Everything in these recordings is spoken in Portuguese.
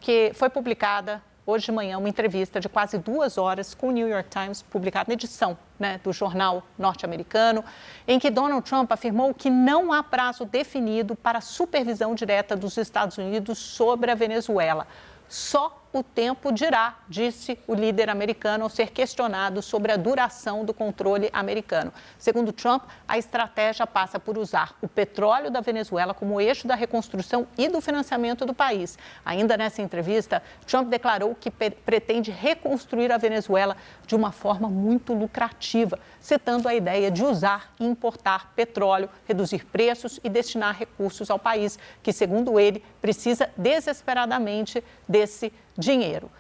porque foi publicada hoje de manhã uma entrevista de quase 2 horas com o New York Times, publicada na edição do jornal norte-americano, em que Donald Trump afirmou que não há prazo definido para a supervisão direta dos Estados Unidos sobre a Venezuela. Só o tempo dirá, disse o líder americano ao ser questionado sobre a duração do controle americano. Segundo Trump, a estratégia passa por usar o petróleo da Venezuela como eixo da reconstrução e do financiamento do país. Ainda nessa entrevista, Trump declarou que pretende reconstruir a Venezuela de uma forma muito lucrativa, citando a ideia de usar e importar petróleo, reduzir preços e destinar recursos ao país, que, segundo ele, precisa desesperadamente desse dinheiro.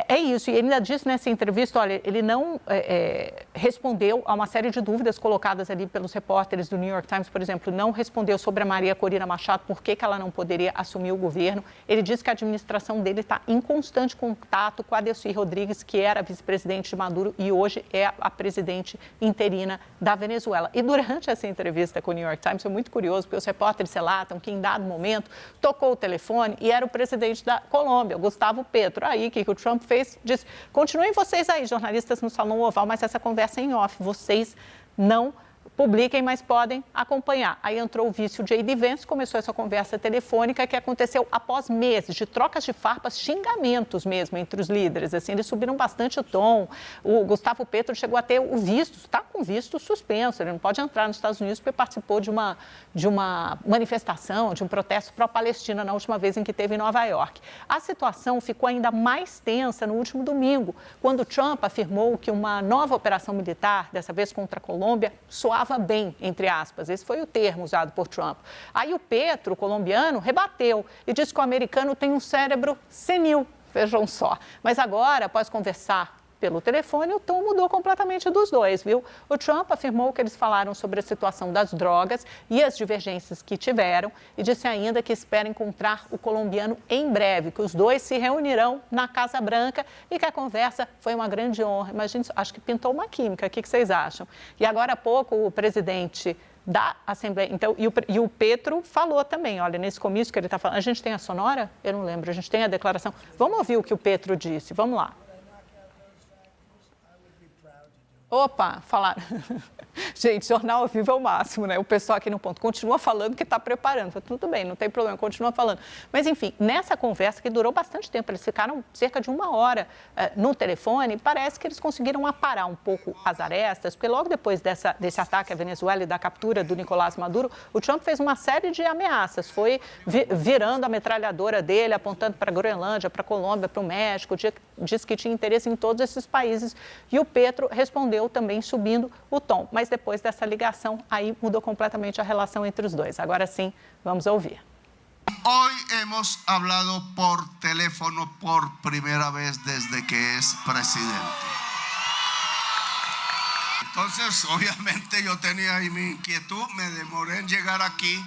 É isso, e ele ainda disse nessa entrevista, olha, ele não respondeu a uma série de dúvidas colocadas ali pelos repórteres do New York Times, por exemplo, não respondeu sobre a Maria Corina Machado, por que ela não poderia assumir o governo. Ele disse que a administração dele está em constante contato com a Delcy Rodrigues, que era vice-presidente de Maduro e hoje é a presidente interina da Venezuela. E durante essa entrevista com o New York Times, foi muito curioso, porque os repórteres relatam que em dado momento tocou o telefone e era o presidente da Colômbia, Gustavo Petro. Aí, o que o Trump fez, disse, continuem vocês aí, jornalistas no Salão Oval, mas essa conversa é em off, vocês não publiquem, mas podem acompanhar. Aí entrou o vice, o J.D. Vance, começou essa conversa telefônica que aconteceu após meses de trocas de farpas, xingamentos mesmo entre os líderes. Assim, eles subiram bastante o tom. O Gustavo Petro chegou a ter o visto, está com visto suspenso, ele não pode entrar nos Estados Unidos porque participou de uma manifestação, de um protesto pró-Palestina na última vez em que esteve em Nova York. A situação ficou ainda mais tensa no último domingo, quando Trump afirmou que uma nova operação militar, dessa vez contra a Colômbia, soava bem, entre aspas. Esse foi o termo usado por Trump. Aí o Petro, o colombiano, rebateu e disse que o americano tem um cérebro senil, vejam só. Mas agora, após conversar pelo telefone, o tom mudou completamente dos dois, viu? O Trump afirmou que eles falaram sobre a situação das drogas e as divergências que tiveram e disse ainda que espera encontrar o colombiano em breve, que os dois se reunirão na Casa Branca e que a conversa foi uma grande honra. Imagina, acho que pintou uma química. O que vocês acham? E agora há pouco o presidente da Assembleia, então, e o Petro falou também, olha, nesse comício que ele está falando, a gente tem a sonora? Eu não lembro, a gente tem a declaração. Vamos ouvir o que o Petro disse, vamos lá. Opa, falaram. Gente, jornal ao vivo é o máximo, né? O pessoal aqui no ponto continua falando que está preparando. Fala, tudo bem, não tem problema, continua falando. Mas, enfim, nessa conversa que durou bastante tempo, eles ficaram cerca de 1 hora no telefone, parece que eles conseguiram aparar um pouco as arestas, porque logo depois desse ataque à Venezuela e da captura do Nicolás Maduro, o Trump fez uma série de ameaças, foi virando a metralhadora dele, apontando para a Groenlândia, para a Colômbia, para o México, disse que tinha interesse em todos esses países. E o Petro respondeu também subindo o tom. Mas depois dessa ligação, aí mudou completamente a relação entre os dois. Agora sim, vamos ouvir. Hoy hemos hablado por teléfono por primera vez desde que es presidente. Entonces, obviamente yo tenía ahí mi inquietud, me demoré en llegar aquí,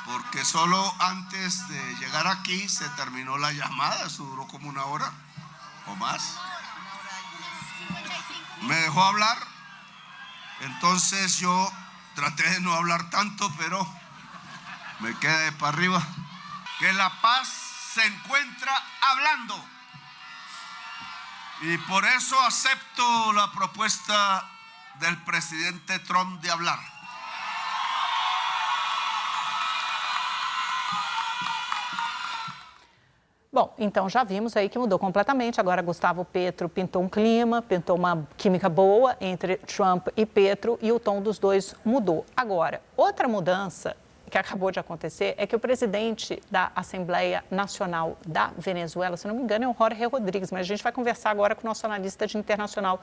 porque solo antes de llegar aquí se terminó la llamada, eso duró como 1 hora o más. Me dejó hablar, entonces yo traté de no hablar tanto, pero me quedé para arriba. Que la paz se encuentra hablando. Y por eso acepto la propuesta del presidente Trump de hablar. Bom, então já vimos aí que mudou completamente. Agora Gustavo Petro pintou um clima, pintou uma química boa entre Trump e Petro e o tom dos dois mudou. Agora, outra mudança que acabou de acontecer é que o presidente da Assembleia Nacional da Venezuela, se não me engano, é o Jorge Rodrigues, mas a gente vai conversar agora com o nosso analista de internacional,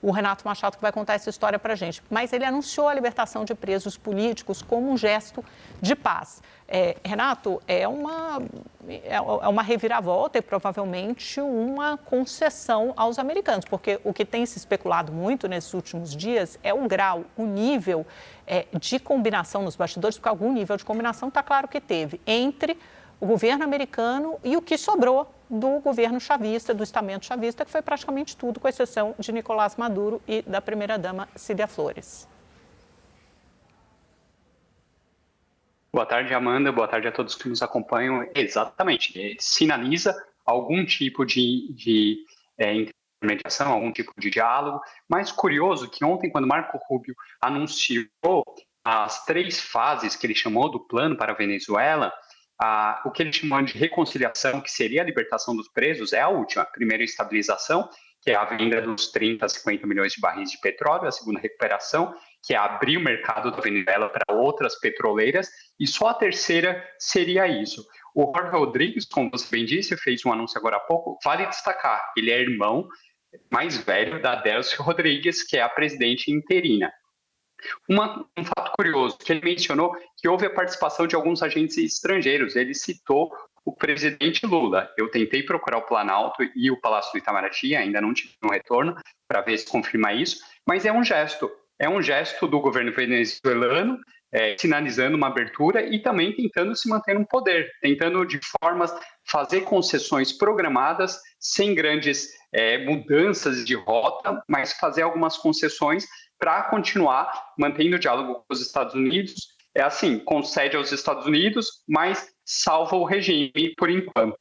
o Renato Machado, que vai contar essa história para a gente. Mas ele anunciou a libertação de presos políticos como um gesto de paz. Renato, é uma reviravolta e provavelmente uma concessão aos americanos, porque o que tem se especulado muito nesses últimos dias é o grau, o nível de combinação nos bastidores, porque algum nível de combinação está claro que teve entre o governo americano e o que sobrou do governo chavista, do estamento chavista, que foi praticamente tudo, com exceção de Nicolás Maduro e da primeira-dama Cília Flores. Boa tarde, Amanda. Boa tarde a todos que nos acompanham. Exatamente, sinaliza algum tipo de intermediação, algum tipo de diálogo. Mas curioso que ontem, quando Marco Rubio anunciou as 3 fases que ele chamou do plano para a Venezuela, o que ele chamou de reconciliação, que seria a libertação dos presos, é a última. A primeira, estabilização, que é a venda dos 30 a 50 milhões de barris de petróleo. A segunda, recuperação, que é abrir o mercado da Venezuela para outras petroleiras. E só a terceira seria isso. O Jorge Rodrigues, como você bem disse, fez um anúncio agora há pouco. Vale destacar, ele é irmão mais velho da Delcy Rodrigues, que é a presidente interina. Um fato curioso, que ele mencionou que houve a participação de alguns agentes estrangeiros. Ele citou o presidente Lula. Eu tentei procurar o Planalto e o Palácio do Itamaraty, ainda não tive um retorno para ver se confirma isso, mas é um gesto do governo venezuelano, sinalizando uma abertura e também tentando se manter no poder, tentando de formas fazer concessões programadas, sem grandes mudanças de rota, mas fazer algumas concessões para continuar mantendo o diálogo com os Estados Unidos. É assim, concede aos Estados Unidos, mas salva o regime por enquanto.